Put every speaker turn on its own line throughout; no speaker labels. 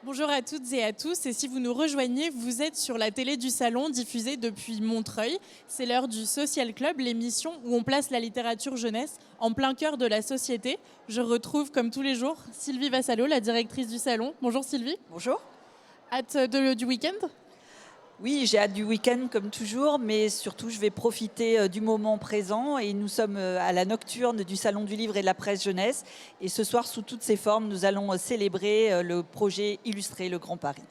Bonjour à toutes et à tous, et si vous nous rejoignez, vous êtes sur la télé du Salon diffusée depuis Montreuil. C'est l'heure du Social Club, l'émission où on place la littérature jeunesse en plein cœur de la société. Je retrouve comme tous les jours Sylvie Vassalo, la directrice du Salon. Bonjour Sylvie.
Bonjour.
Hâte du week-end?
Oui, j'ai hâte du week-end comme toujours, mais surtout je vais profiter du moment présent et nous sommes à la nocturne du Salon du Livre et de la Presse Jeunesse. Et ce soir, sous toutes ses formes, nous allons célébrer le projet Illustrer le Grand Paris.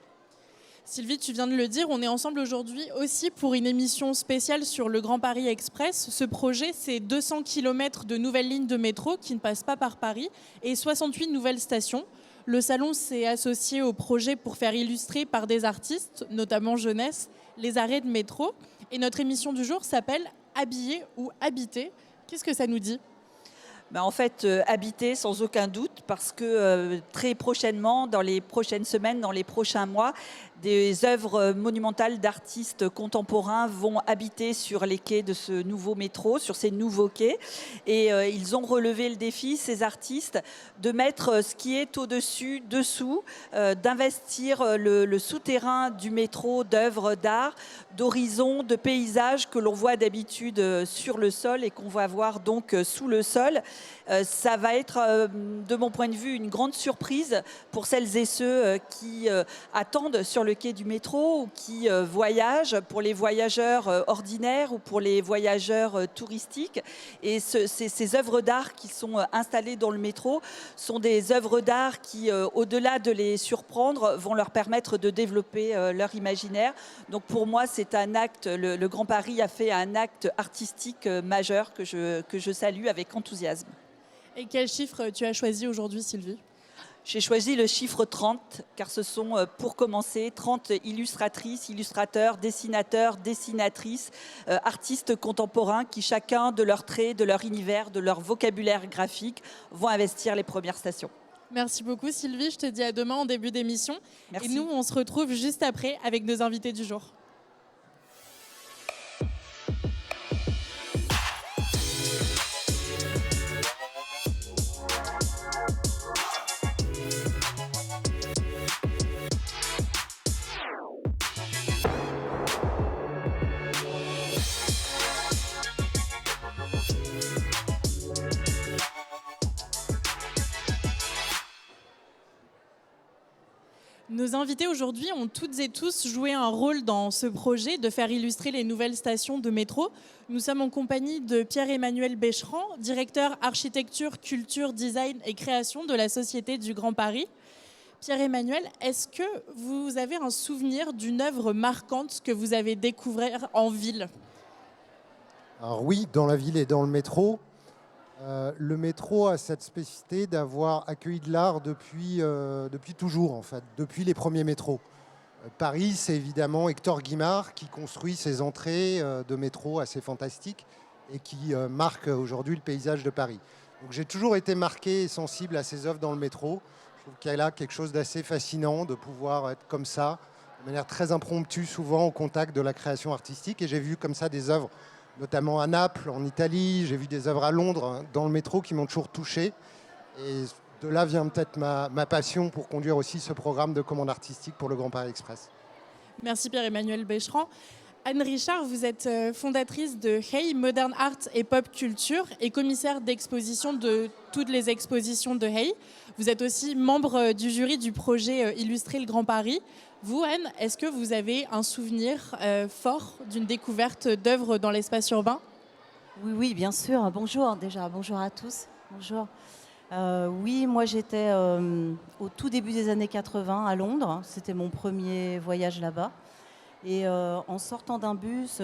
Sylvie, tu viens de le dire, on est ensemble aujourd'hui aussi pour une émission spéciale sur le Grand Paris Express. Ce projet, c'est 200 km de nouvelles lignes de métro qui ne passent pas par Paris et 68 nouvelles stations. Le salon s'est associé au projet pour faire illustrer par des artistes, notamment jeunesse, les arrêts de métro. Et notre émission du jour s'appelle Habiller ou habiter. Qu'est-ce que ça nous dit ?
En fait, habiter sans aucun doute, parce que très prochainement, dans les prochaines semaines, dans les prochains mois, des œuvres monumentales d'artistes contemporains vont habiter sur les quais de ce nouveau métro, sur ces nouveaux quais. Et ils ont relevé le défi, ces artistes, de mettre ce qui est au-dessus, dessous, d'investir le souterrain du métro d'œuvres d'art, d'horizons, de paysages que l'on voit d'habitude sur le sol et qu'on va voir donc sous le sol. Ça va être, de mon point de vue, une grande surprise pour celles et ceux qui attendent sur le quai du métro ou qui voyagent, pour les voyageurs ordinaires ou pour les voyageurs touristiques. Et ces œuvres d'art qui sont installées dans le métro sont des œuvres d'art qui, au-delà de les surprendre, vont leur permettre de développer leur imaginaire. Donc pour moi, c'est un acte, le Grand Paris a fait un acte artistique majeur que je salue avec enthousiasme.
Et quel chiffre tu as choisi aujourd'hui, Sylvie ?
J'ai choisi le chiffre 30, car ce sont, pour commencer, 30 illustratrices, illustrateurs, dessinateurs, dessinatrices, artistes contemporains qui, chacun de leurs traits, de leur univers, de leur vocabulaire graphique, vont investir les premières stations.
Merci beaucoup, Sylvie. Je te dis à demain en début d'émission.
Merci.
Et nous, on se retrouve juste après avec nos invités du jour. Nos invités aujourd'hui ont toutes et tous joué un rôle dans ce projet de faire illustrer les nouvelles stations de métro. Nous sommes en compagnie de Pierre-Emmanuel Becheran, directeur architecture, culture, design et création de la Société du Grand Paris. Pierre-Emmanuel, est-ce que vous avez un souvenir d'une œuvre marquante que vous avez découverte en ville ?
Alors oui, dans la ville et dans le métro. Le métro a cette spécificité d'avoir accueilli de l'art depuis toujours, en fait, depuis les premiers métros. Paris, c'est évidemment Hector Guimard qui construit ses entrées de métro assez fantastiques et qui marque aujourd'hui le paysage de Paris. Donc j'ai toujours été marqué et sensible à ces œuvres dans le métro. Je trouve qu'il y a là quelque chose d'assez fascinant de pouvoir être comme ça, de manière très impromptue, souvent au contact de la création artistique. Et j'ai vu comme ça des œuvres, notamment à Naples, en Italie. J'ai vu des œuvres à Londres, hein, dans le métro, qui m'ont toujours touché. Et de là vient peut-être ma passion pour conduire aussi ce programme de commande artistique pour le Grand Paris Express.
Merci Pierre-Emmanuel Becheran. Anne Richard, vous êtes fondatrice de Hey Modern Art et Pop Culture et commissaire d'exposition de toutes les expositions de Hey. Vous êtes aussi membre du jury du projet Illustrer le Grand Paris. Vous, Anne, est-ce que vous avez un souvenir fort d'une découverte d'œuvres dans l'espace urbain ?
Oui, bien sûr. Bonjour déjà, bonjour à tous. Bonjour. Oui, moi j'étais au tout début des années 80 à Londres. C'était mon premier voyage là-bas. Et en sortant d'un bus,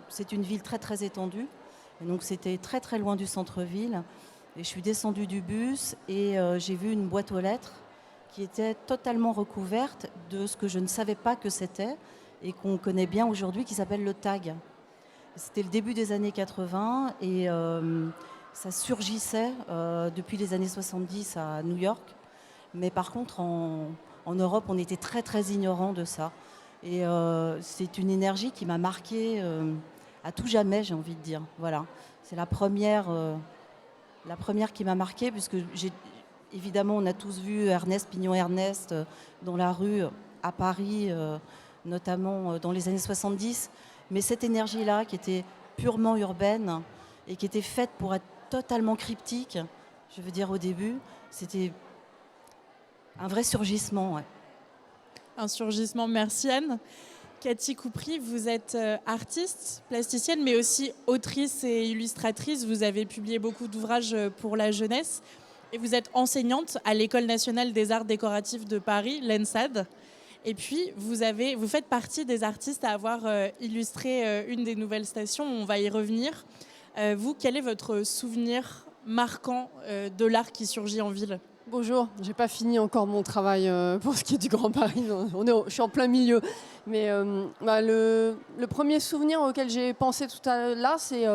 c'est une ville très très étendue. Et donc c'était très très loin du centre-ville. Et je suis descendue du bus et j'ai vu une boîte aux lettres qui était totalement recouverte de ce que je ne savais pas que c'était et qu'on connaît bien aujourd'hui, qui s'appelle le tag. C'était le début des années 80 et ça surgissait depuis les années 70 à New York. Mais par contre, en Europe, on était très très ignorants de ça. Et c'est une énergie qui m'a marquée à tout jamais, j'ai envie de dire. Voilà, c'est la première qui m'a marquée, puisque évidemment, on a tous vu Ernest Pignon-Ernest dans la rue à Paris, notamment dans les années 70. Mais cette énergie-là, qui était purement urbaine et qui était faite pour être totalement cryptique, je veux dire au début, c'était un vrai surgissement. Ouais.
Un surgissement, merci Anne. Cathy Coupry, vous êtes artiste, plasticienne, mais aussi autrice et illustratrice. Vous avez publié beaucoup d'ouvrages pour la jeunesse et vous êtes enseignante à l'École nationale des arts décoratifs de Paris, l'ENSAD. Et puis, vous faites partie des artistes à avoir illustré une des nouvelles stations. On va y revenir. Vous, quel est votre souvenir marquant de l'art qui surgit en ville ?
Bonjour, je n'ai pas fini encore mon travail pour ce qui est du Grand Paris. Je suis en plein milieu. Mais le premier souvenir auquel j'ai pensé tout à l'heure, c'est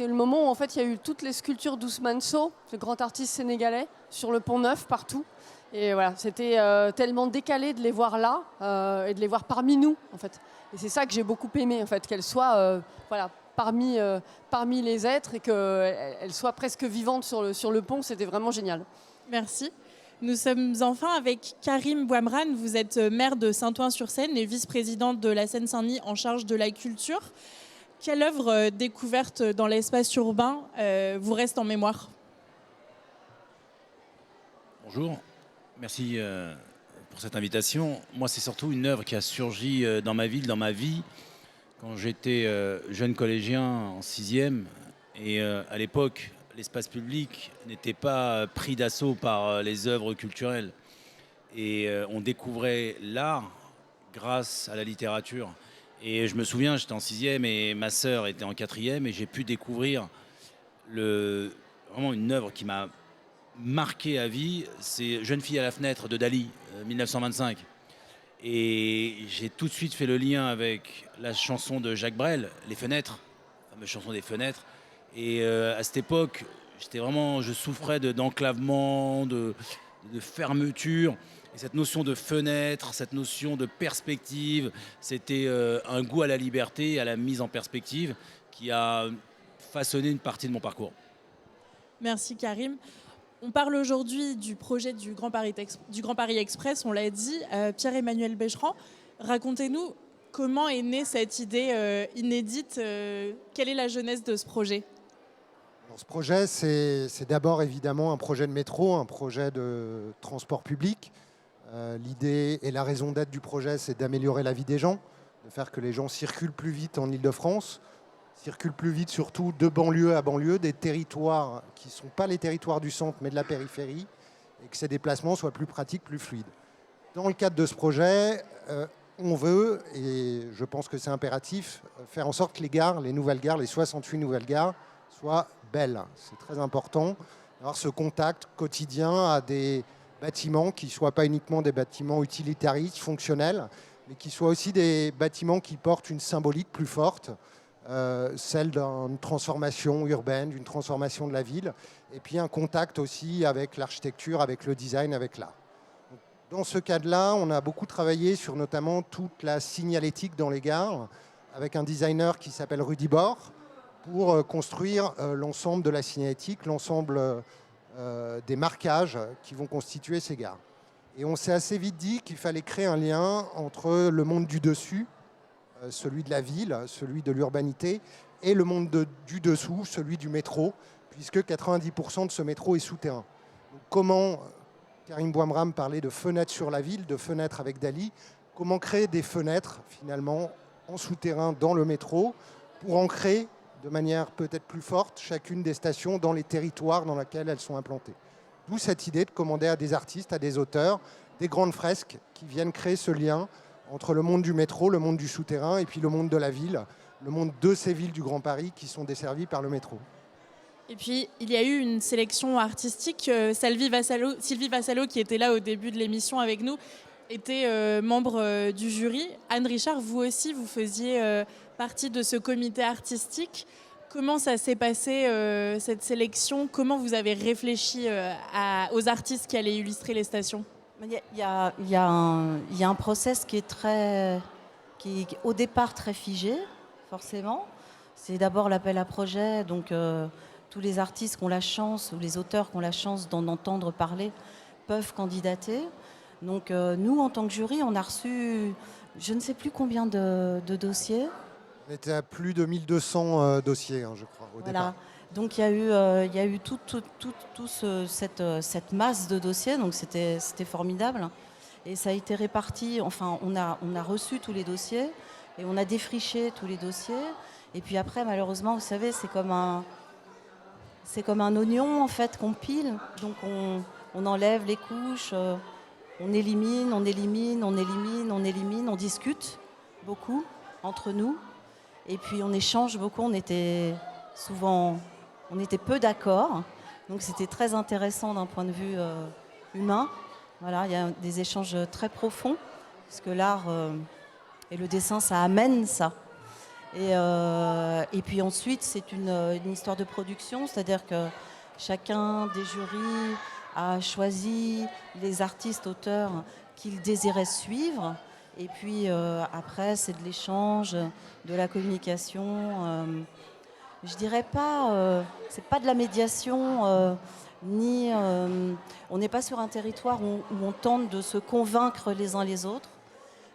le moment où en fait, il y a eu toutes les sculptures d'Ousmane Sow, le grand artiste sénégalais, sur le Pont Neuf, partout. Et voilà, c'était tellement décalé de les voir là et de les voir parmi nous, en fait. Et c'est ça que j'ai beaucoup aimé, en fait, qu'elles soient parmi les êtres et qu'elles soient presque vivantes sur le pont. C'était vraiment génial.
Merci. Nous sommes enfin avec Karim Bouamrane. Vous êtes maire de Saint-Ouen-sur-Seine et vice-présidente de la Seine-Saint-Denis en charge de la culture. Quelle œuvre découverte dans l'espace urbain vous reste en mémoire ?
Bonjour, merci pour cette invitation. Moi, c'est surtout une œuvre qui a surgi dans ma ville, dans ma vie, quand j'étais jeune collégien en 6e. Et à l'époque, l'espace public n'était pas pris d'assaut par les œuvres culturelles. Et on découvrait l'art grâce à la littérature. Et je me souviens, j'étais en 6e et ma sœur était en 4e et j'ai pu découvrir vraiment une œuvre qui m'a marqué à vie. C'est Jeune fille à la fenêtre de Dali, 1925. Et j'ai tout de suite fait le lien avec la chanson de Jacques Brel, Les Fenêtres, la fameuse chanson des fenêtres. Et à cette époque, je souffrais d'enclavement, de fermeture. Et cette notion de fenêtre, cette notion de perspective, c'était un goût à la liberté, à la mise en perspective qui a façonné une partie de mon parcours.
Merci Karim. On parle aujourd'hui du projet du Grand Paris Express, on l'a dit. Pierre-Emmanuel Becheran, racontez-nous comment est née cette idée inédite. Quelle est la genèse de ce projet ?
Alors, ce projet, c'est d'abord évidemment un projet de métro, un projet de transport public. L'idée et la raison d'être du projet, c'est d'améliorer la vie des gens, de faire que les gens circulent plus vite en Ile-de-France, circulent plus vite surtout de banlieue à banlieue, des territoires qui ne sont pas les territoires du centre mais de la périphérie, et que ces déplacements soient plus pratiques, plus fluides. Dans le cadre de ce projet, on veut, et je pense que c'est impératif, faire en sorte que les gares, les nouvelles gares, les 68 nouvelles gares, soient belles. C'est très important d'avoir ce contact quotidien à des bâtiments qui ne soient pas uniquement des bâtiments utilitaristes, fonctionnels, mais qui soient aussi des bâtiments qui portent une symbolique plus forte, celle d'une transformation urbaine, d'une transformation de la ville, et puis un contact aussi avec l'architecture, avec le design, avec l'art. Dans ce cadre-là, on a beaucoup travaillé sur notamment toute la signalétique dans les gares, avec un designer qui s'appelle Rudy Bord, pour construire l'ensemble de la signalétique, l'ensemble des marquages qui vont constituer ces gares. Et on s'est assez vite dit qu'il fallait créer un lien entre le monde du dessus, celui de la ville, celui de l'urbanité, et le monde du dessous, celui du métro, puisque 90% de ce métro est souterrain. Donc, comment, Karim Bouamrane parlait de fenêtres sur la ville, de fenêtres avec Dali, comment créer des fenêtres finalement en souterrain dans le métro pour ancrer de manière peut-être plus forte chacune des stations dans les territoires dans lesquels elles sont implantées. D'où cette idée de commander à des artistes, à des auteurs, des grandes fresques qui viennent créer ce lien entre le monde du métro, le monde du souterrain et puis le monde de la ville, le monde de ces villes du Grand Paris qui sont desservies par le métro.
Et puis, il y a eu une sélection artistique. Sylvie Vassallo, qui était là au début de l'émission avec nous, était membre du jury. Anne Richard, vous aussi, vous faisiez partie de ce comité artistique. Comment ça s'est passé, cette sélection ? Comment vous avez réfléchi aux artistes qui allaient illustrer les stations ?
Il y a un process qui est au départ très figé, forcément. C'est d'abord l'appel à projet, donc tous les artistes qui ont la chance, ou les auteurs qui ont la chance d'en entendre parler, peuvent candidater. Donc nous, en tant que jury, on a reçu je ne sais plus combien de dossiers.
On était à plus de 1200 dossiers, je crois, au départ.
Donc il y a eu cette masse de dossiers, donc c'était formidable. Et ça a été réparti, enfin on a reçu tous les dossiers et on a défriché tous les dossiers. Et puis après, malheureusement, vous savez, c'est comme un oignon en fait qu'on pile. Donc on enlève les couches, on élimine, on discute beaucoup entre nous. Et puis on échange beaucoup, on était peu d'accord. Donc c'était très intéressant d'un point de vue humain. Voilà, il y a des échanges très profonds, parce que l'art et le dessin, ça amène ça. Et puis ensuite, c'est une histoire de production, c'est-à-dire que chacun des jurys a choisi les artistes, auteurs qu'il désirait suivre. Et puis après, c'est de l'échange, de la communication. Je dirais pas, c'est pas de la médiation, on n'est pas sur un territoire où on tente de se convaincre les uns les autres,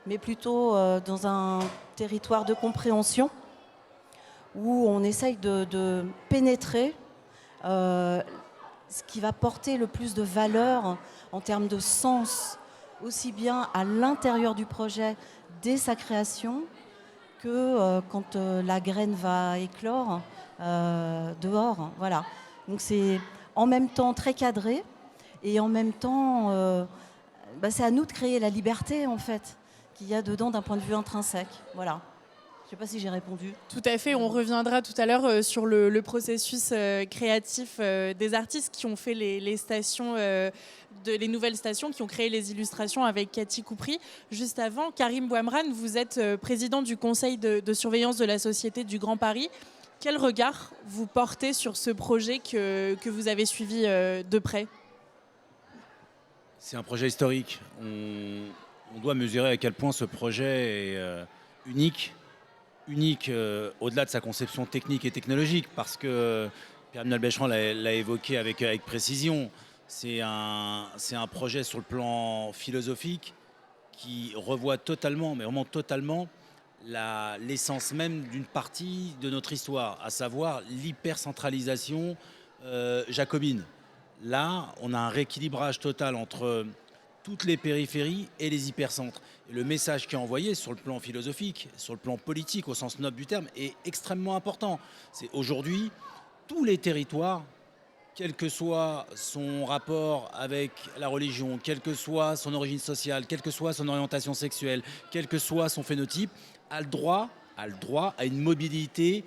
mais plutôt dans un territoire de compréhension où on essaye de pénétrer ce qui va porter le plus de valeur en termes de sens, aussi bien à l'intérieur du projet dès sa création que quand la graine va éclore dehors. Voilà. Donc c'est en même temps très cadré et en même temps c'est à nous de créer la liberté en fait qu'il y a dedans d'un point de vue intrinsèque. Voilà. Je ne sais pas si j'ai répondu.
Tout à fait, on reviendra tout à l'heure sur le processus créatif des artistes qui ont fait les stations, les nouvelles stations, qui ont créé les illustrations avec Cathy Coupry. Juste avant, Karim Bouamran, vous êtes président du conseil de surveillance de la Société du Grand Paris. Quel regard vous portez sur ce projet que vous avez suivi de près ?
C'est un projet historique. On doit mesurer à quel point ce projet est unique au-delà de sa conception technique et technologique, parce que Pierre-Emmanuel Bécheran l'a évoqué avec précision. C'est un projet sur le plan philosophique qui revoit totalement, mais vraiment totalement, l'essence même d'une partie de notre histoire, à savoir l'hypercentralisation jacobine. Là, on a un rééquilibrage total entre toutes les périphéries et les hypercentres. Et le message qui est envoyé sur le plan philosophique, sur le plan politique au sens noble du terme, est extrêmement important. C'est aujourd'hui, tous les territoires, quel que soit son rapport avec la religion, quelle que soit son origine sociale, quelle que soit son orientation sexuelle, quel que soit son phénotype, a le droit à une mobilité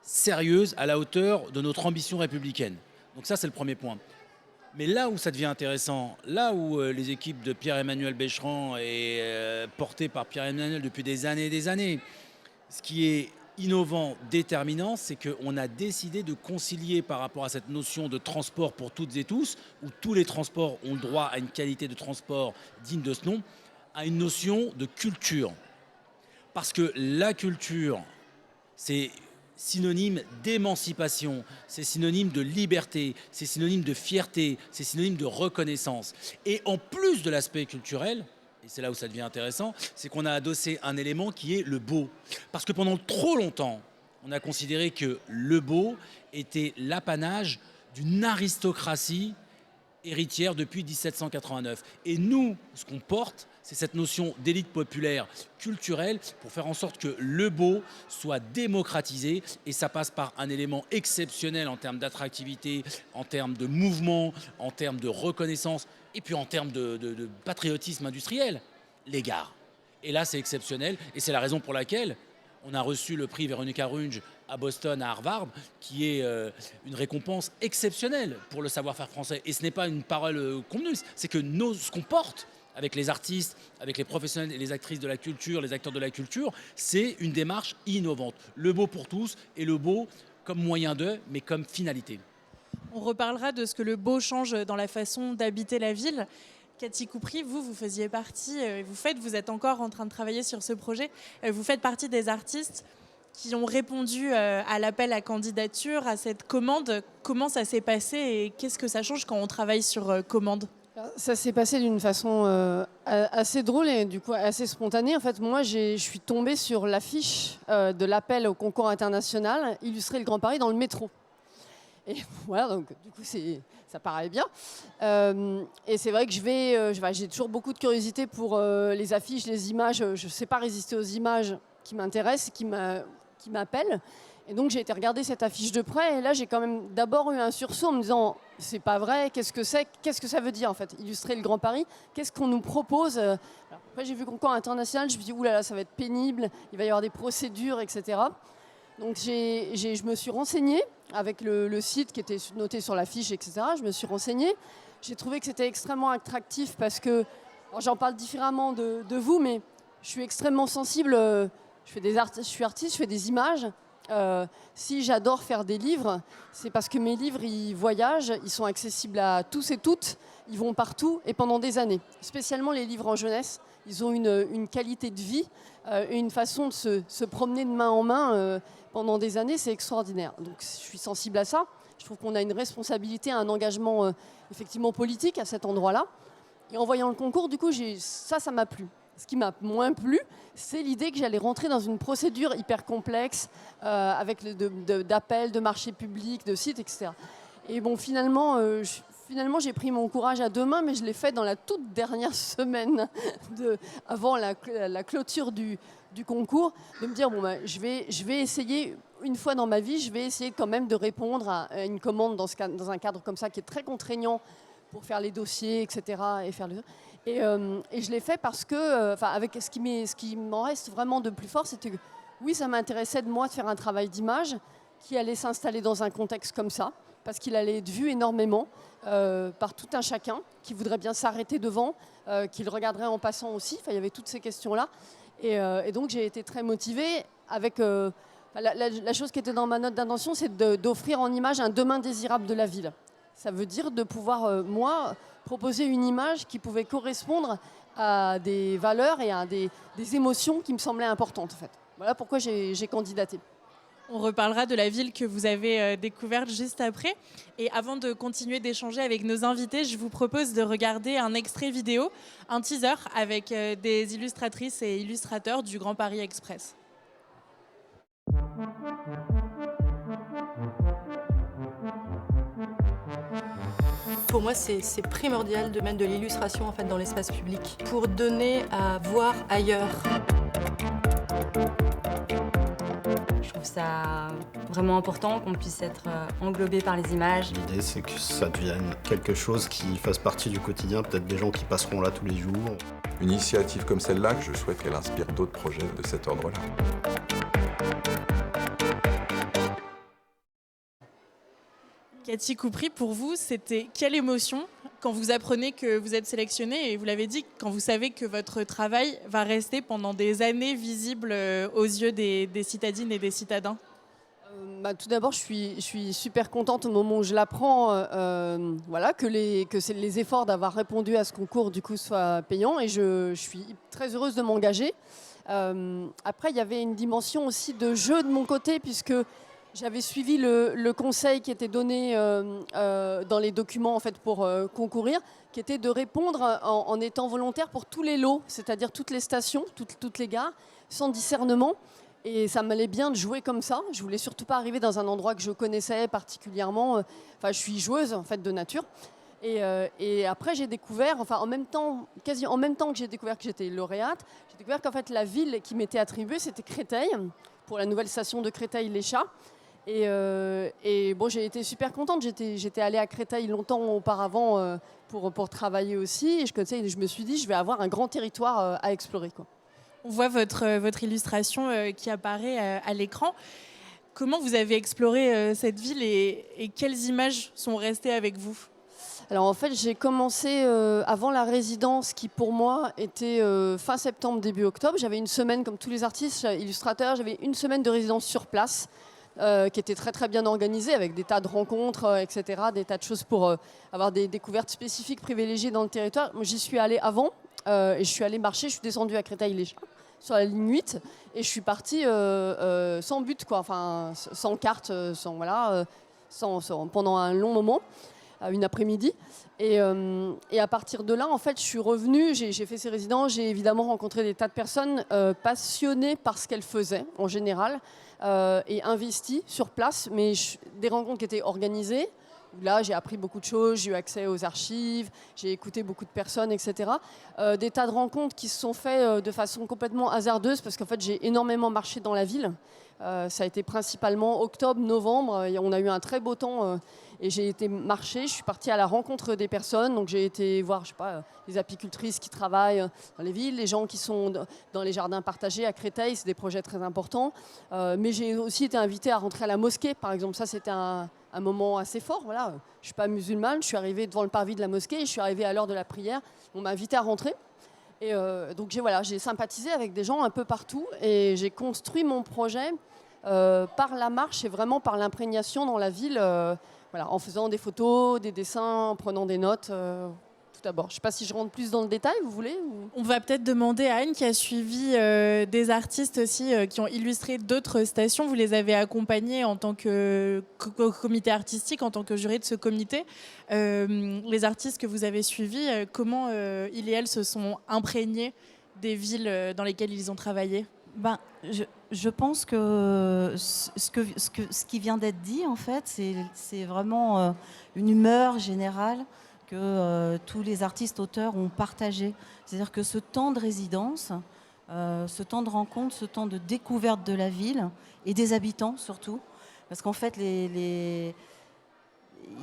sérieuse à la hauteur de notre ambition républicaine. Donc ça, c'est le premier point. Mais là où ça devient intéressant, là où les équipes de Pierre-Emmanuel Bécheran est portée par Pierre-Emmanuel depuis des années, ce qui est innovant, déterminant, c'est qu'on a décidé de concilier par rapport à cette notion de transport pour toutes et tous, où tous les transports ont le droit à une qualité de transport digne de ce nom, à une notion de culture. Parce que la culture, c'est synonyme d'émancipation, c'est synonyme de liberté, c'est synonyme de fierté, c'est synonyme de reconnaissance. Et en plus de l'aspect culturel, et c'est là où ça devient intéressant, c'est qu'on a adossé un élément qui est le beau. Parce que pendant trop longtemps, on a considéré que le beau était l'apanage d'une aristocratie héritière depuis 1789. Et nous, ce qu'on porte, c'est cette notion d'élite populaire culturelle pour faire en sorte que le beau soit démocratisé, et ça passe par un élément exceptionnel en termes d'attractivité, en termes de mouvement, en termes de reconnaissance et puis en termes de patriotisme industriel, les gares. Et là, c'est exceptionnel, et c'est la raison pour laquelle on a reçu le prix Veronica Runge à Boston, à Harvard, qui est une récompense exceptionnelle pour le savoir-faire français. Et ce n'est pas une parole convenue, c'est que ce qu'on porte avec les artistes, avec les professionnels et les actrices de la culture, les acteurs de la culture, c'est une démarche innovante. Le beau pour tous, et le beau comme moyen de, mais comme finalité.
On reparlera de ce que le beau change dans la façon d'habiter la ville. Cathy Coupry, vous faisiez partie, vous êtes encore en train de travailler sur ce projet, vous faites partie des artistes qui ont répondu à l'appel à candidature, à cette commande. Comment ça s'est passé et qu'est-ce que ça change quand on travaille sur commande ?
Ça s'est passé d'une façon assez drôle et du coup assez spontanée. En fait, moi, je suis tombée sur l'affiche de l'appel au concours international Illustrer le Grand Paris dans le métro. Et voilà, donc du coup, ça paraît bien. Et c'est vrai que j'ai toujours beaucoup de curiosité pour les affiches, les images. Je ne sais pas résister aux images qui m'intéressent, qui m'appellent. Et donc, j'ai été regarder cette affiche de près. Et là, j'ai quand même d'abord eu un sursaut en me disant, c'est pas vrai, qu'est-ce que ça veut dire en fait, illustrer le Grand Paris? Qu'est-ce qu'on nous propose? Alors, après, j'ai vu concours international, je me suis dit, oulala, ça va être pénible, il va y avoir des procédures, etc. Donc, je me suis renseignée avec le site qui était noté sur l'affiche, etc. Je me suis renseignée. J'ai trouvé que c'était extrêmement attractif parce que, j'en parle différemment de vous, mais je suis extrêmement sensible. Je suis artiste, je fais des images. Si j'adore faire des livres, c'est parce que mes livres, ils voyagent, ils sont accessibles à tous et toutes, ils vont partout et pendant des années. Spécialement les livres en jeunesse, ils ont une qualité de vie, une façon de se promener de main en main pendant des années, c'est extraordinaire. Donc je suis sensible à ça. Je trouve qu'on a une responsabilité, un engagement effectivement politique à cet endroit-là. Et en voyant le concours, du coup, ça m'a plu. Ce qui m'a moins plu, c'est l'idée que j'allais rentrer dans une procédure hyper complexe avec d'appels, de marchés publics, de sites, etc. Et bon, finalement, j'ai pris mon courage à deux mains, mais je l'ai fait dans la toute dernière semaine avant la clôture du concours, de me dire, bon, je vais essayer, une fois dans ma vie, je vais essayer quand même de répondre à une commande dans un cadre comme ça qui est très contraignant pour faire les dossiers, etc. Et je l'ai fait parce que, avec ce qui m'en reste vraiment de plus fort, c'était que, oui, ça m'intéressait de faire un travail d'image qui allait s'installer dans un contexte comme ça, parce qu'il allait être vu énormément par tout un chacun qui voudrait bien s'arrêter devant, qui le regarderait en passant aussi. Il y avait toutes ces questions-là. Et donc, j'ai été très motivée avec... la chose qui était dans ma note d'intention, c'est d'offrir en image un demain désirable de la ville. Ça veut dire de pouvoir, moi, proposer une image qui pouvait correspondre à des valeurs et à des émotions qui me semblaient importantes, en fait. Voilà pourquoi j'ai candidaté.
On reparlera de la ville que vous avez découverte juste après. Et avant de continuer d'échanger avec nos invités, je vous propose de regarder un extrait vidéo, un teaser avec des illustratrices et illustrateurs du Grand Paris Express.
Pour moi, c'est primordial de mettre de l'illustration en fait, dans l'espace public pour donner à voir ailleurs.
Je trouve ça vraiment important qu'on puisse être englobé par les images.
L'idée, c'est que ça devienne quelque chose qui fasse partie du quotidien, peut-être des gens qui passeront là tous les jours.
Une initiative comme celle-là, je souhaite qu'elle inspire d'autres projets de cet ordre-là.
Cathy Coupry, pour vous, c'était quelle émotion quand vous apprenez que vous êtes sélectionnée et vous l'avez dit, quand vous savez que votre travail va rester pendant des années visible aux yeux des citadines et des citadins?
Tout d'abord, je suis super contente au moment où je l'apprends, que les efforts d'avoir répondu à ce concours du coup soient payants et je suis très heureuse de m'engager. Après, il y avait une dimension aussi de jeu de mon côté puisque j'avais suivi le conseil qui était donné dans les documents en fait, pour concourir, qui était de répondre en étant volontaire pour tous les lots, c'est-à-dire toutes les stations, toutes les gares, sans discernement. Et ça m'allait bien de jouer comme ça. Je voulais surtout pas arriver dans un endroit que je connaissais particulièrement. Je suis joueuse en fait de nature. Et après, j'ai découvert, quasi en même temps que j'ai découvert que j'étais lauréate, j'ai découvert qu'en fait la ville qui m'était attribuée, c'était Créteil, pour la nouvelle station de Créteil-les-Chats. Et bon, j'ai été super contente. J'étais allée à Créteil longtemps auparavant pour travailler aussi. Et je me suis dit, je vais avoir un grand territoire à explorer, quoi.
On voit votre illustration qui apparaît à l'écran. Comment vous avez exploré cette ville et quelles images sont restées avec vous?
Alors en fait, j'ai commencé avant la résidence qui pour moi était fin septembre, début octobre. J'avais une semaine, comme tous les artistes illustrateurs, j'avais une semaine de résidence sur place qui était très très bien organisée avec des tas de rencontres, etc., des tas de choses pour avoir des découvertes spécifiques privilégiées dans le territoire. Moi, j'y suis allée avant et je suis allée marcher, je suis descendue à Créteil-les-Chats. sur la ligne 8, et je suis partie sans but, quoi, enfin, sans carte, pendant un long moment, une après-midi. Et à partir de là, en fait, je suis revenue, j'ai fait ces résidences, j'ai évidemment rencontré des tas de personnes passionnées par ce qu'elles faisaient, en général, et investies sur place, mais des rencontres qui étaient organisées. Là, j'ai appris beaucoup de choses, j'ai eu accès aux archives, j'ai écouté beaucoup de personnes, etc. Des tas de rencontres qui se sont faites de façon complètement hasardeuse, parce qu'en fait, j'ai énormément marché dans la ville. Ça a été principalement octobre, novembre, et on a eu un très beau temps, et j'ai été marcher, je suis partie à la rencontre des personnes, donc j'ai été voir, je sais pas, les apicultrices qui travaillent dans les villes, les gens qui sont dans les jardins partagés à Créteil, c'est des projets très importants. Mais j'ai aussi été invitée à rentrer à la mosquée, par exemple, ça c'était un moment assez fort. Voilà. Je ne suis pas musulmane, je suis arrivée devant le parvis de la mosquée, et je suis arrivée à l'heure de la prière, on m'a invitée à rentrer. Et donc j'ai sympathisé avec des gens un peu partout, et j'ai construit mon projet par la marche et vraiment par l'imprégnation dans la ville, en faisant des photos, des dessins, en prenant des notes. Tout d'abord, je ne sais pas si je rentre plus dans le détail, vous voulez
On va peut-être demander à Anne qui a suivi des artistes aussi qui ont illustré d'autres stations. Vous les avez accompagnés en tant que comité artistique, en tant que juré de ce comité. Les artistes que vous avez suivis, comment ils et elles se sont imprégnés des villes dans lesquelles ils ont travaillé?
Je pense que ce qui vient d'être dit, en fait, c'est vraiment une humeur générale que tous les artistes-auteurs ont partagé. C'est-à-dire que ce temps de résidence, ce temps de rencontre, ce temps de découverte de la ville et des habitants surtout, parce qu'en fait, il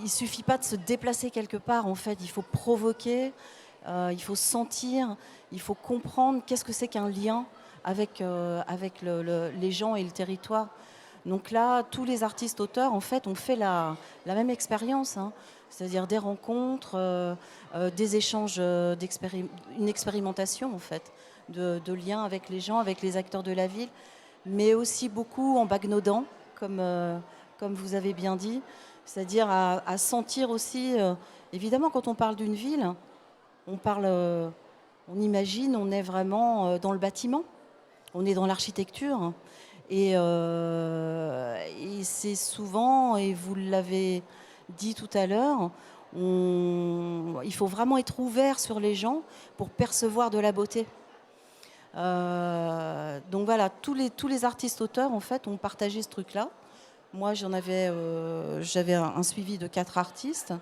ne suffit pas de se déplacer quelque part, en fait, il faut provoquer, il faut sentir, il faut comprendre qu'est-ce que c'est qu'un lien avec les gens et le territoire. Donc là, tous les artistes-auteurs, en fait, ont fait la même expérience, hein. C'est-à-dire des rencontres, des échanges, une expérimentation, en fait, de liens avec les gens, avec les acteurs de la ville, mais aussi beaucoup en baguenaudant, comme vous avez bien dit, c'est-à-dire à sentir aussi, évidemment, quand on parle d'une ville, on imagine, on est vraiment dans le bâtiment, on est dans l'architecture, et c'est souvent, et vous l'avez dit tout à l'heure, il faut vraiment être ouvert sur les gens pour percevoir de la beauté. Donc voilà, tous les artistes-auteurs, en fait, ont partagé ce truc-là. Moi, j'avais un suivi de 4 artistes,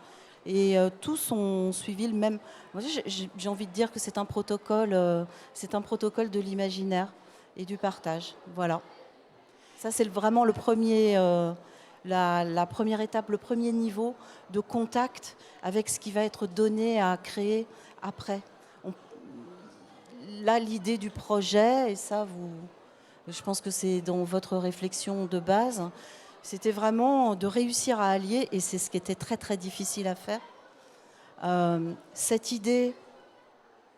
et tous ont suivi le même. Moi, j'ai envie de dire que c'est un protocole de l'imaginaire et du partage. Voilà. Ça, c'est vraiment le premier, la première étape, le premier niveau de contact avec ce qui va être donné à créer après. Là, l'idée du projet, et ça, je pense que c'est dans votre réflexion de base, c'était vraiment de réussir à allier, et c'est ce qui était très très difficile à faire, cette idée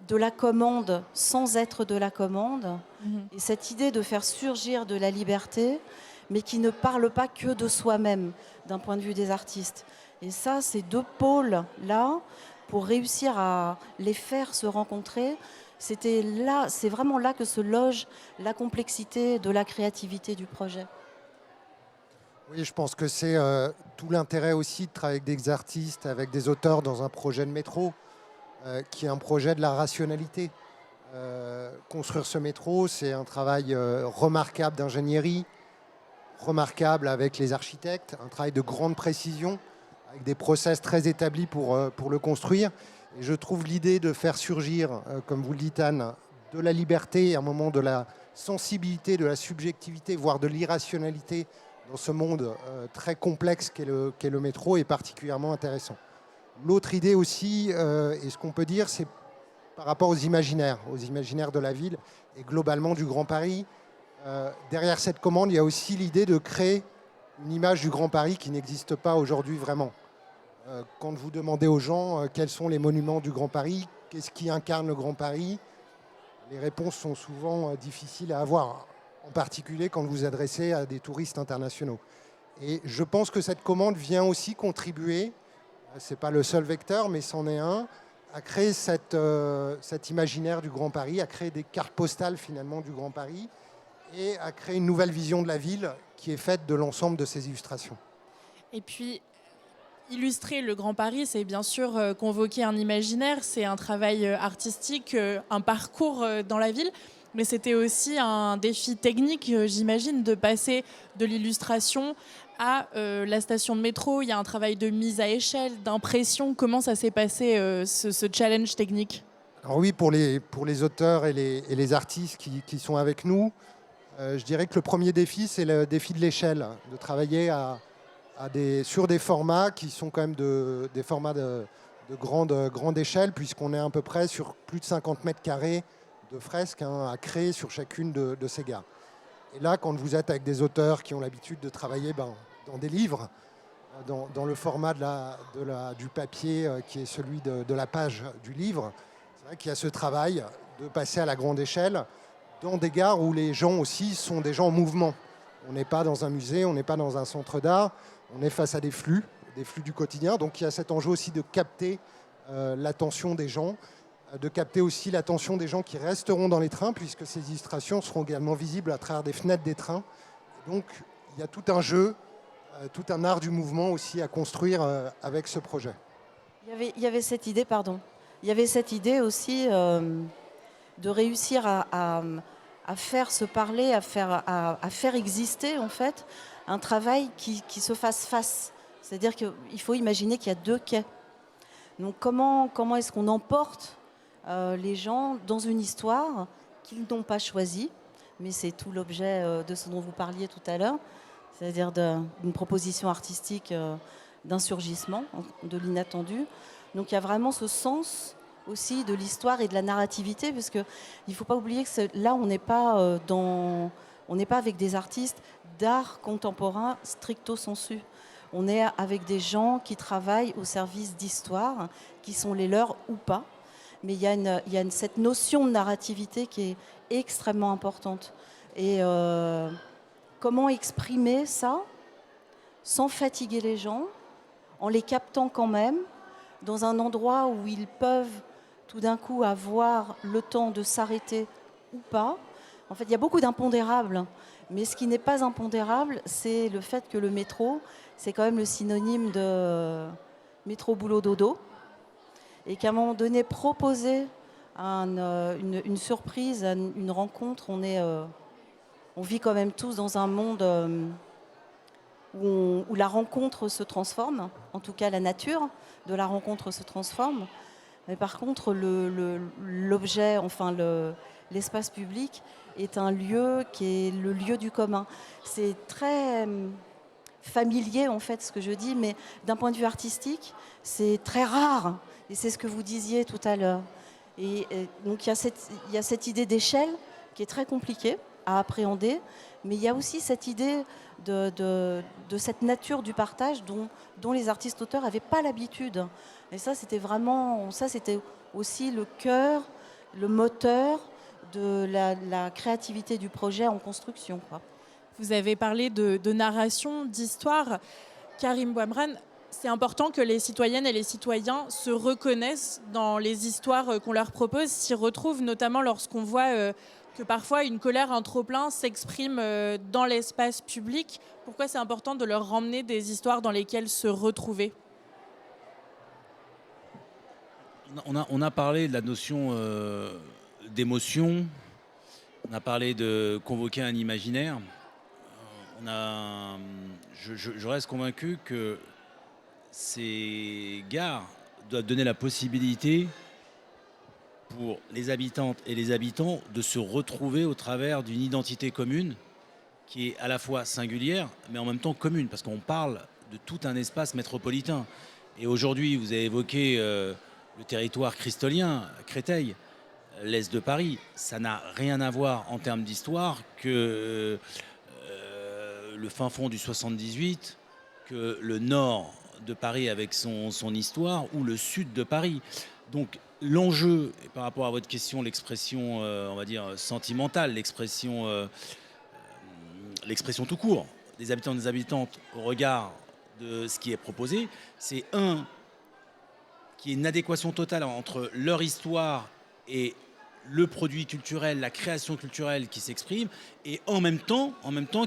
de la commande sans être de la commande, et cette idée de faire surgir de la liberté, mais qui ne parle pas que de soi-même, d'un point de vue des artistes. Et ça, ces deux pôles-là, pour réussir à les faire se rencontrer, c'est vraiment là que se loge la complexité de la créativité du projet.
Oui, je pense que c'est tout l'intérêt aussi de travailler avec des artistes, avec des auteurs dans un projet de métro, qui est un projet de la rationalité. Construire ce métro, c'est un travail remarquable d'ingénierie, remarquable avec les architectes, un travail de grande précision, avec des process très établis pour le construire. Et je trouve l'idée de faire surgir, comme vous le dites Anne, de la liberté, à un moment de la sensibilité, de la subjectivité, voire de l'irrationalité dans ce monde très complexe qu'est le métro est particulièrement intéressant. L'autre idée aussi, et ce qu'on peut dire, c'est par rapport aux imaginaires de la ville et globalement du Grand Paris. Derrière cette commande, il y a aussi l'idée de créer une image du Grand Paris qui n'existe pas aujourd'hui vraiment. Quand vous demandez aux gens quels sont les monuments du Grand Paris, qu'est-ce qui incarne le Grand Paris, les réponses sont souvent difficiles à avoir, en particulier quand vous vous adressez à des touristes internationaux. Et je pense que cette commande vient aussi contribuer, ce n'est pas le seul vecteur, mais c'en est un, à créer cet imaginaire du Grand Paris, à créer des cartes postales finalement du Grand Paris et à créer une nouvelle vision de la ville qui est faite de l'ensemble de ces illustrations.
Et puis, illustrer le Grand Paris, c'est bien sûr convoquer un imaginaire, c'est un travail artistique, un parcours dans la ville, mais c'était aussi un défi technique, j'imagine, de passer de l'illustration à la station de métro. Il y a un travail de mise à échelle, d'impression. Comment ça s'est passé, ce challenge technique?
Alors oui, pour les auteurs et les artistes qui sont avec nous, je dirais que le premier défi, c'est le défi de l'échelle, de travailler sur des formats qui sont quand même des formats de grande échelle, puisqu'on est à peu près sur plus de 50 mètres carrés de fresques à créer sur chacune de ces gares. Et là, quand vous êtes avec des auteurs qui ont l'habitude de travailler dans des livres, dans le format du papier qui est celui de la page du livre, c'est vrai qu'il y a ce travail de passer à la grande échelle dans des gares où les gens aussi sont des gens en mouvement. On n'est pas dans un musée, on n'est pas dans un centre d'art, on est face à des flux du quotidien. Donc il y a cet enjeu aussi de capter l'attention des gens, de capter aussi l'attention des gens qui resteront dans les trains, puisque ces illustrations seront également visibles à travers des fenêtres des trains. Et donc il y a tout un jeu, tout un art du mouvement aussi à construire avec ce projet.
Il y avait cette idée, pardon. Il y avait cette idée aussi de réussir à faire se parler, à faire exister en fait un travail qui se fasse face. C'est-à-dire qu'il faut imaginer qu'il y a deux quais. Donc comment est-ce qu'on emporte les gens dans une histoire qu'ils n'ont pas choisie, mais c'est tout l'objet de ce dont vous parliez tout à l'heure, c'est-à-dire d'une proposition artistique d'un surgissement, de l'inattendu. Donc il y a vraiment ce sens aussi de l'histoire et de la narrativité, parce qu'il ne faut pas oublier que là, on n'est pas avec des artistes d'art contemporain stricto sensu. On est avec des gens qui travaillent au service d'histoires, qui sont les leurs ou pas. Mais il y a cette notion de narrativité qui est extrêmement importante. Et comment exprimer ça sans fatiguer les gens, en les captant quand même, dans un endroit où ils peuvent tout d'un coup avoir le temps de s'arrêter ou pas. En fait, il y a beaucoup d'impondérables. Mais ce qui n'est pas impondérable, c'est le fait que le métro, c'est quand même le synonyme de métro boulot dodo. Et qu'à un moment donné, proposer une surprise, une rencontre, on vit quand même tous dans un monde où la rencontre se transforme, en tout cas la nature de la rencontre se transforme. Mais par contre, l'objet, enfin l'espace public est un lieu qui est le lieu du commun. C'est très familier en fait ce que je dis, mais d'un point de vue artistique, c'est très rare. Et c'est ce que vous disiez tout à l'heure. Et donc il y a cette idée d'échelle qui est très compliquée à appréhender, mais il y a aussi cette idée de cette nature du partage dont les artistes-auteurs n'avaient pas l'habitude. Et ça, c'était aussi le cœur, le moteur de la créativité du projet en construction, quoi.
Vous avez parlé de narration, d'histoire. Karim Bouamran, c'est important que les citoyennes et les citoyens se reconnaissent dans les histoires qu'on leur propose, s'y retrouvent, notamment lorsqu'on voit que parfois une colère, un trop-plein s'exprime dans l'espace public. Pourquoi c'est important de leur ramener des histoires dans lesquelles se retrouver ?
On a parlé de la notion d'émotion, on a parlé de convoquer un imaginaire. Je reste convaincu que ces gares doivent donner la possibilité pour les habitantes et les habitants de se retrouver au travers d'une identité commune qui est à la fois singulière mais en même temps commune, parce qu'on parle de tout un espace métropolitain. Et aujourd'hui, vous avez évoqué le territoire cristolien, Créteil, l'Est de Paris. Ça n'a rien à voir en termes d'histoire que le fin fond du 78, que le nord de Paris avec son histoire, ou le sud de Paris. Donc l'enjeu, et par rapport à votre question, l'expression, on va dire, sentimentale, l'expression tout court des habitants et des habitantes au regard de ce qui est proposé, c'est qu'il y ait une adéquation totale entre leur histoire et le produit culturel, la création culturelle qui s'exprime, et en même temps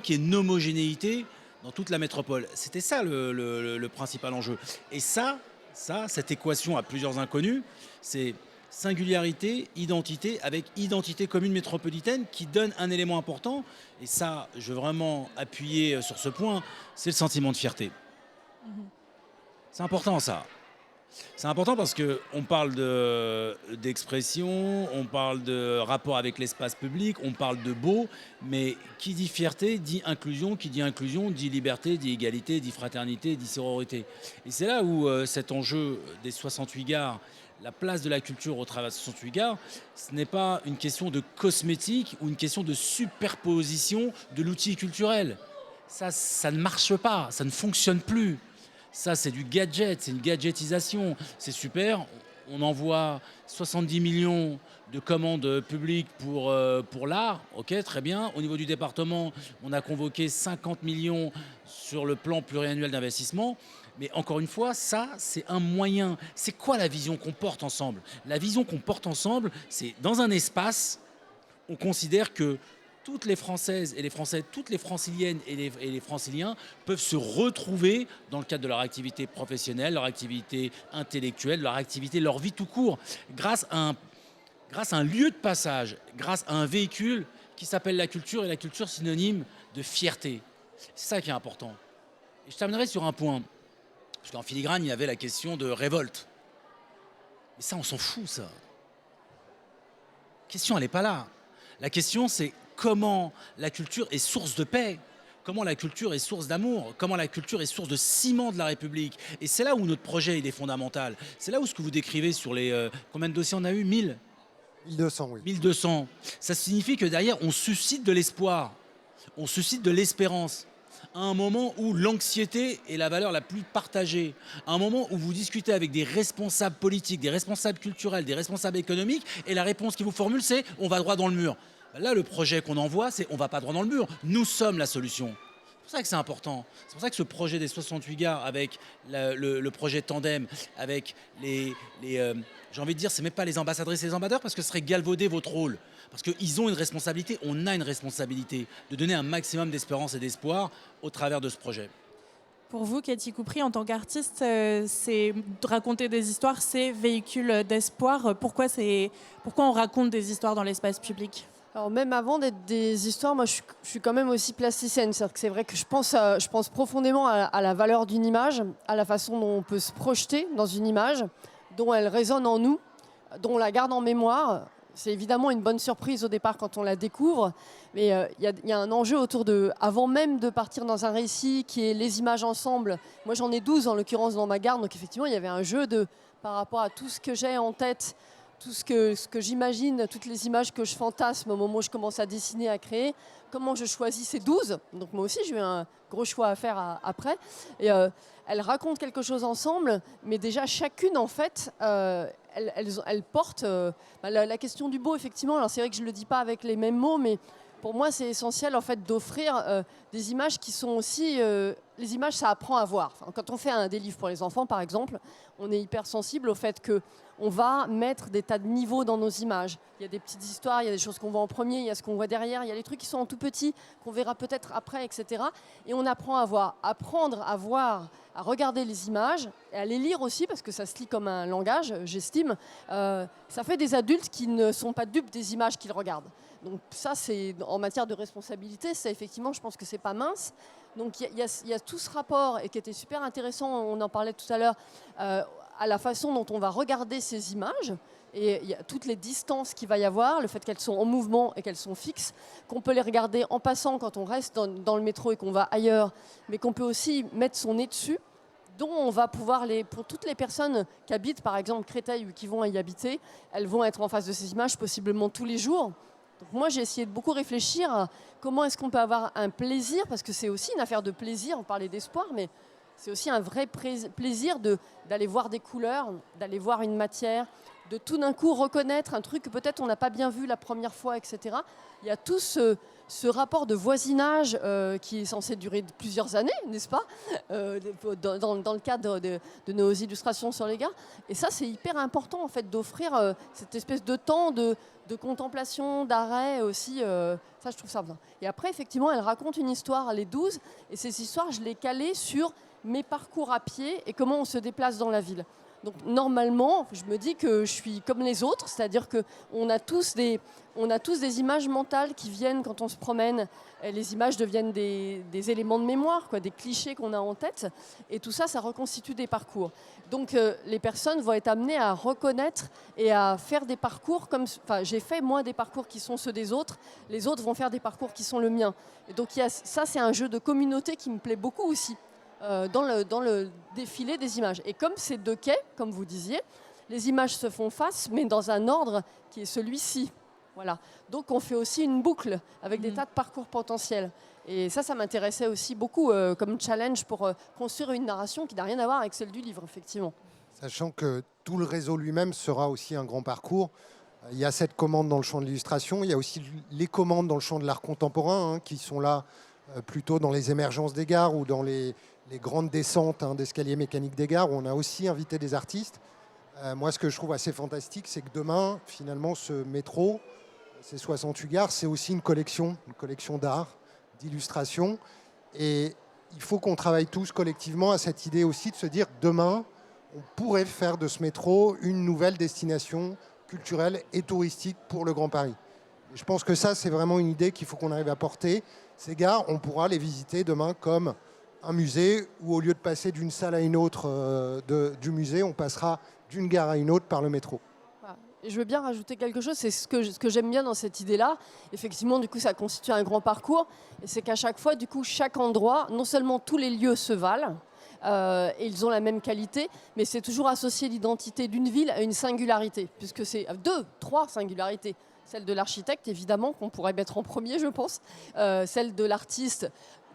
qu'il y ait une homogénéité dans toute la métropole. C'était ça le principal enjeu. Et cette équation a plusieurs inconnus, c'est singularité, identité, avec identité commune métropolitaine qui donne un élément important, et ça, je veux vraiment appuyer sur ce point, c'est le sentiment de fierté. C'est important ça. C'est important parce qu'on parle d'expression, on parle de rapport avec l'espace public, on parle de beau, mais qui dit fierté dit inclusion, qui dit inclusion dit liberté, dit égalité, dit fraternité, dit sororité. Et c'est là où cet enjeu des 68 gares, la place de la culture au travers de 68 gares, ce n'est pas une question de cosmétique ou une question de superposition de l'outil culturel. Ça ne marche pas, ça ne fonctionne plus. Ça, c'est du gadget, c'est une gadgetisation. C'est super, on envoie 70 millions de commandes publiques pour l'art. Ok, très bien. Au niveau du département, on a convoqué 50 millions sur le plan pluriannuel d'investissement. Mais encore une fois, ça, c'est un moyen. C'est quoi la vision qu'on porte ensemble? La vision qu'on porte ensemble, c'est dans un espace, on considère que toutes les Françaises et les Français, toutes les Franciliennes et les Franciliens peuvent se retrouver dans le cadre de leur activité professionnelle, leur activité intellectuelle, leur activité, leur vie tout court, grâce à un lieu de passage, grâce à un véhicule qui s'appelle la culture, et la culture synonyme de fierté. C'est ça qui est important. Et je terminerai sur un point, parce qu'en filigrane, il y avait la question de révolte. Mais ça, on s'en fout, ça. La question, elle n'est pas là. La question, c'est comment la culture est source de paix, comment la culture est source d'amour, comment la culture est source de ciment de la République. Et c'est là où notre projet il est fondamental. C'est là où ce que vous décrivez sur les... combien de dossiers on a eu? 1000
1200, oui.
1200. Ça signifie que derrière, on suscite de l'espoir, on suscite de l'espérance. À un moment où l'anxiété est la valeur la plus partagée, à un moment où vous discutez avec des responsables politiques, des responsables culturels, des responsables économiques, et la réponse qu'ils vous formulent, c'est « on va droit dans le mur ». Là, le projet qu'on envoie, c'est « on va pas droit dans le mur ». Nous sommes la solution. C'est pour ça que c'est important. C'est pour ça que ce projet des 68 gares, avec le projet Tandem, avec j'ai envie de dire, c'est même pas les ambassadrices et les ambassadeurs, parce que ce serait galvauder votre rôle. Parce qu'ils ont une responsabilité, on a une responsabilité de donner un maximum d'espérance et d'espoir au travers de ce projet.
Pour vous, Cathy Coupry, en tant qu'artiste, c'est raconter des histoires, c'est véhicule d'espoir. Pourquoi on raconte des histoires dans l'espace public ?
Alors même avant d'être des histoires, moi je suis quand même aussi plasticienne. C'est vrai que je pense profondément à la valeur d'une image, à la façon dont on peut se projeter dans une image, dont elle résonne en nous, dont on la garde en mémoire. C'est évidemment une bonne surprise au départ quand on la découvre, mais il y a un enjeu autour de, avant même de partir dans un récit qui est les images ensemble. Moi j'en ai 12 en l'occurrence dans ma garde, donc effectivement il y avait un jeu par rapport à tout ce que j'ai en tête, tout ce que j'imagine, toutes les images que je fantasme au moment où je commence à dessiner, à créer, comment je choisis ces 12. Donc moi aussi j'ai eu un gros choix à faire après. Et elles racontent quelque chose ensemble, mais déjà chacune en fait, elle porte la question du beau effectivement. Alors c'est vrai que je ne le dis pas avec les mêmes mots, mais pour moi c'est essentiel en fait d'offrir des images qui sont aussi... les images, ça apprend à voir. Enfin, quand on fait des livres pour les enfants par exemple, on est hyper sensible au fait qu'on va mettre des tas de niveaux dans nos images. Il y a des petites histoires, il y a des choses qu'on voit en premier, il y a ce qu'on voit derrière, il y a les trucs qui sont en tout petit, qu'on verra peut-être après, etc. Et on apprend à voir. Apprendre à voir, à regarder les images et à les lire aussi, parce que ça se lit comme un langage, j'estime. Ça fait des adultes qui ne sont pas dupes des images qu'ils regardent. Donc ça, c'est en matière de responsabilité, ça effectivement, je pense que c'est pas mince. Donc il y a tout ce rapport et qui était super intéressant, on en parlait tout à l'heure, à la façon dont on va regarder ces images. Et il y a toutes les distances qu'il va y avoir, le fait qu'elles sont en mouvement et qu'elles sont fixes, qu'on peut les regarder en passant quand on reste dans le métro et qu'on va ailleurs, mais qu'on peut aussi mettre son nez dessus, dont on va pouvoir, pour toutes les personnes qui habitent par exemple Créteil ou qui vont y habiter, elles vont être en face de ces images possiblement tous les jours. Donc moi j'ai essayé de beaucoup réfléchir à comment est-ce qu'on peut avoir un plaisir, parce que c'est aussi une affaire de plaisir, on parlait d'espoir, mais c'est aussi un vrai plaisir d'aller voir des couleurs, d'aller voir une matière, de tout d'un coup reconnaître un truc que peut-être on n'a pas bien vu la première fois, etc. Il y a tout ce rapport de voisinage qui est censé durer plusieurs années, n'est-ce pas, dans le cadre de nos illustrations sur les gares. Et ça, c'est hyper important, en fait, d'offrir cette espèce de temps de contemplation, d'arrêt aussi. Ça, je trouve ça bien. Et après, effectivement, elle raconte une histoire, les 12, et ces histoires, je les calais sur mes parcours à pied et comment on se déplace dans la ville. Donc normalement, je me dis que je suis comme les autres, c'est-à-dire qu'on a tous des images mentales qui viennent quand on se promène. Et les images deviennent des éléments de mémoire, quoi, des clichés qu'on a en tête. Et tout ça, ça reconstitue des parcours. Donc les personnes vont être amenées à reconnaître et à faire des parcours comme... Enfin, j'ai fait, moi, des parcours qui sont ceux des autres. Les autres vont faire des parcours qui sont le mien. Et donc ça, c'est un jeu de communauté qui me plaît beaucoup aussi. Dans le défilé des images. Et comme c'est deux quais, comme vous disiez, les images se font face, mais dans un ordre qui est celui-ci. Voilà. Donc on fait aussi une boucle avec des tas de parcours potentiels. Et ça m'intéressait aussi beaucoup comme challenge pour construire une narration qui n'a rien à voir avec celle du livre, effectivement.
Sachant que tout le réseau lui-même sera aussi un grand parcours. Il y a cette commande dans le champ de l'illustration, il y a aussi les commandes dans le champ de l'art contemporain, qui sont là plutôt dans les émergences des gares ou dans les grandes descentes d'escaliers mécaniques des gares, où on a aussi invité des artistes. Moi, ce que je trouve assez fantastique, c'est que demain, finalement, ce métro, ces 68 gares, c'est aussi une collection d'art, d'illustration. Et il faut qu'on travaille tous collectivement à cette idée aussi de se dire que demain, on pourrait faire de ce métro une nouvelle destination culturelle et touristique pour le Grand Paris. Et je pense que ça, c'est vraiment une idée qu'il faut qu'on arrive à porter. Ces gares, on pourra les visiter demain comme un musée où, au lieu de passer d'une salle à une autre du musée, on passera d'une gare à une autre par le métro.
Et je veux bien rajouter quelque chose, c'est ce que j'aime bien dans cette idée-là. Effectivement, du coup, ça constitue un grand parcours. Et c'est qu'à chaque fois, du coup, chaque endroit, non seulement tous les lieux se valent, et ils ont la même qualité, mais c'est toujours associé l'identité d'une ville à une singularité, puisque c'est 3 singularités. Celle de l'architecte, évidemment, qu'on pourrait mettre en premier, je pense. Celle de l'artiste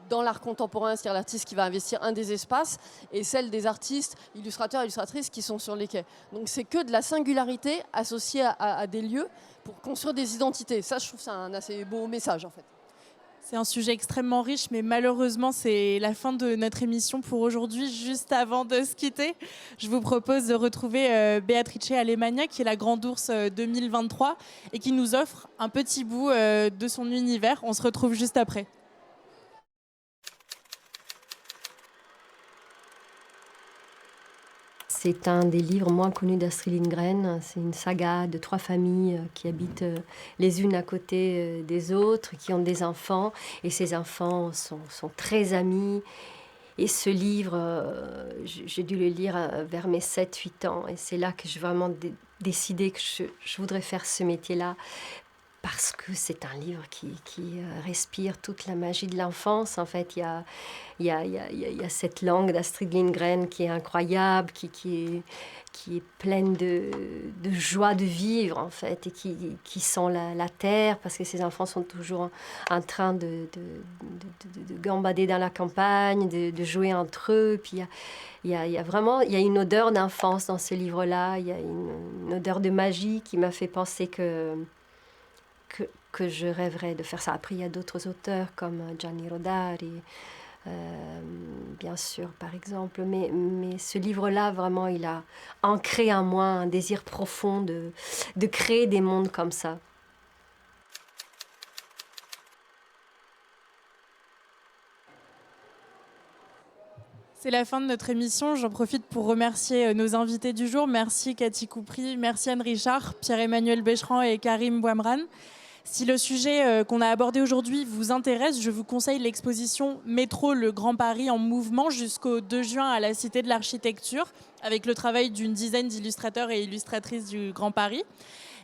dans l'art contemporain, c'est-à-dire l'artiste qui va investir un des espaces, et celle des artistes, illustrateurs et illustratrices qui sont sur les quais. Donc c'est que de la singularité associée à des lieux pour construire des identités. Ça, je trouve ça un assez beau message, en fait.
C'est un sujet extrêmement riche, mais malheureusement, c'est la fin de notre émission pour aujourd'hui. Juste avant de se quitter, je vous propose de retrouver Beatrice Alemagna, qui est la Grande Ourse 2023, et qui nous offre un petit bout de son univers. On se retrouve juste après.
C'est un des livres moins connus d'Astrid Lindgren. C'est une saga de 3 familles qui habitent les unes à côté des autres, qui ont des enfants. Et ces enfants sont très amis. Et ce livre, j'ai dû le lire vers mes 7-8 ans. Et c'est là que j'ai vraiment décidé que je voudrais faire ce métier-là. Parce que c'est un livre qui respire toute la magie de l'enfance. En fait, il y a cette langue d'Astrid Lindgren qui est incroyable, qui est pleine de joie de vivre, en fait, et qui sent la terre, parce que ces enfants sont toujours en train de gambader dans la campagne, de jouer entre eux. Puis il y a une odeur d'enfance dans ce livre-là. Il y a une odeur de magie qui m'a fait penser que je rêverais de faire ça. Après, il y a d'autres auteurs comme Gianni Rodari, bien sûr, par exemple. Mais ce livre-là, vraiment, il a ancré en moi un désir profond de créer des mondes comme ça.
C'est la fin de notre émission. J'en profite pour remercier nos invités du jour. Merci Cathy Coupry, merci Anne Richard, Pierre-Emmanuel Becheran et Karim Bouamran. Si le sujet qu'on a abordé aujourd'hui vous intéresse, je vous conseille l'exposition Métro, le Grand Paris en mouvement jusqu'au 2 juin à la Cité de l'Architecture, avec le travail d'une dizaine d'illustrateurs et illustratrices du Grand Paris.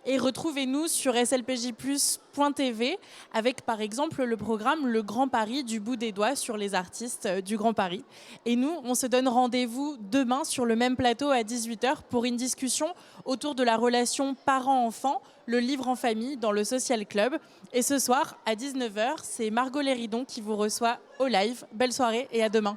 Et retrouvez-nous sur slpjplus.tv avec par exemple le programme Le Grand Paris du bout des doigts sur les artistes du Grand Paris. Et nous, on se donne rendez-vous demain sur le même plateau à 18h pour une discussion autour de la relation parent-enfant, le livre en famille dans le Social Club. Et ce soir à 19h, c'est Margot Léridon qui vous reçoit au live. Belle soirée et à demain.